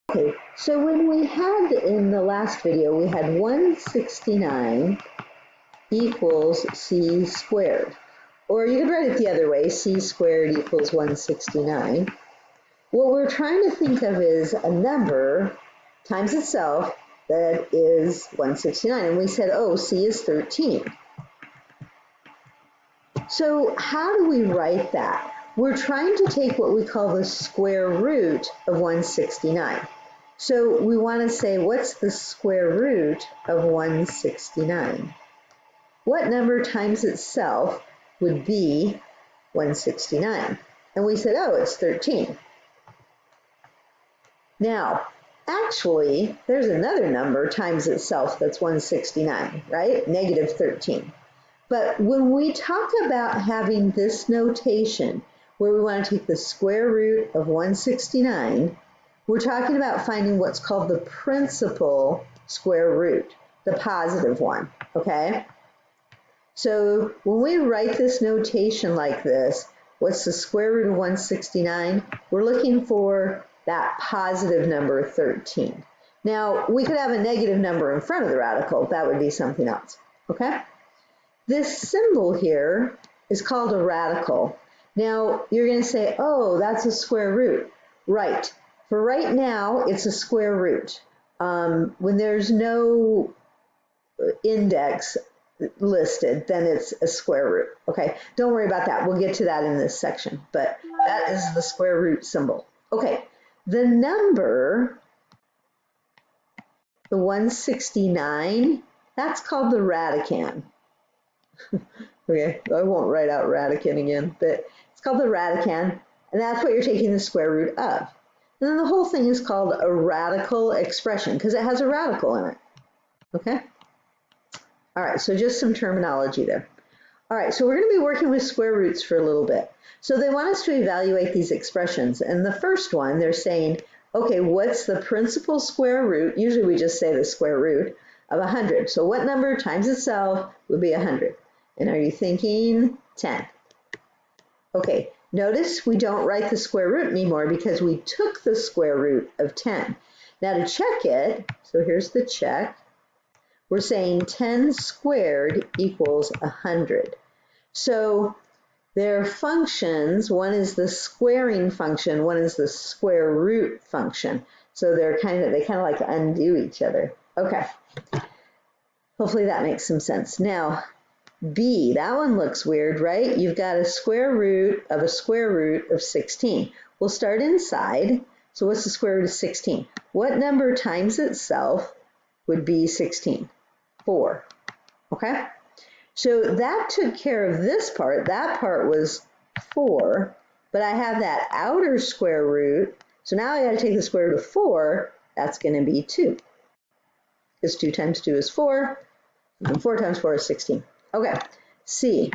Okay, so when we had in the last video, we had 169 equals c squared. Or you could write it the other way, c squared equals 169. What we're trying to think of is a number times itself that is 169. And we said, oh, c is 13. So how do we write that? We're trying to take what we call the square root of 169. So we want to say, what's the square root of 169? What number times itself would be 169? And we said, oh, it's 13. Now, actually, there's another number times itself that's 169, right? Negative 13. But when we talk about having this notation where we want to take the square root of 169, we're talking about finding what's called the principal square root, the positive one, okay? So when we write this notation like this, what's the square root of 169? We're looking for that positive number 13. Now, we could have a negative number in front of the radical. That would be something else, okay? This symbol here is called a radical. Now, you're going to say, oh, that's a square root. Right. For right now, it's a square root. When there's no index listed, then it's a square root. Okay, don't worry about that. We'll get to that in this section, but that is the square root symbol. Okay, the number, the 169, that's called the radicand. Okay, I won't write out radicand again, but it's called the radicand, and that's what you're taking the square root of. And then the whole thing is called a radical expression because it has a radical in it. Okay? All right, so just some terminology there. All right, so we're going to be working with square roots for a little bit. So they want us to evaluate these expressions. And the first one, they're saying, okay, what's the principal square root? Usually we just say the square root of 100. So what number times itself would be 100? And are you thinking 10? Okay, notice we don't write the square root anymore because we took the square root of 10. Now to check it, so here's the check. We're saying 10 squared equals 100. So their functions, one is the squaring function, one is the square root function. So they kind of like undo each other. Okay. Hopefully that makes some sense. Now, B, that one looks weird, right? You've got a square root of 16. We'll start inside. So what's the square root of 16? What number times itself would be 16? 4. Okay? So that took care of this part. That part was 4, but I have that outer square root. So now I got to take the square root of 4. That's going to be 2. Because 2 times 2 is 4, and 4 times 4 is 16. Okay, C.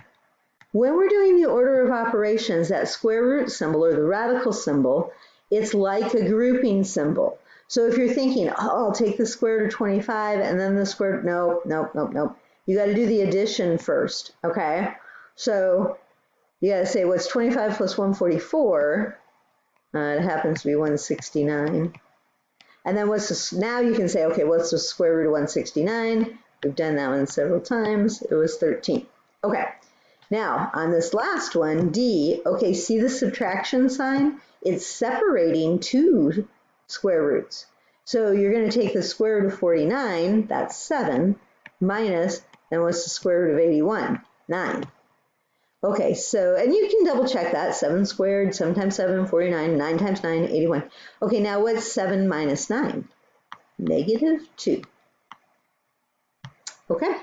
When we're doing the order of operations, that square root symbol or the radical symbol, it's like a grouping symbol. So if you're thinking, oh, I'll take the square root of 25 and then the square root, nope. You got to do the addition first, okay? So you got to say, what's 25 plus 144? It happens to be 169. And then now you can say, okay, what's the square root of 169? We've done that one several times. It was 13. Okay. Now, on this last one, D, okay, see the subtraction sign? It's separating two square roots. So you're going to take the square root of 49, that's 7, minus, and what's the square root of 81? 9. Okay, so, and you can double check that. 7 squared, 7 times 7, 49, 9 times 9, 81. Okay, now what's 7 minus 9? Negative 2. Okay.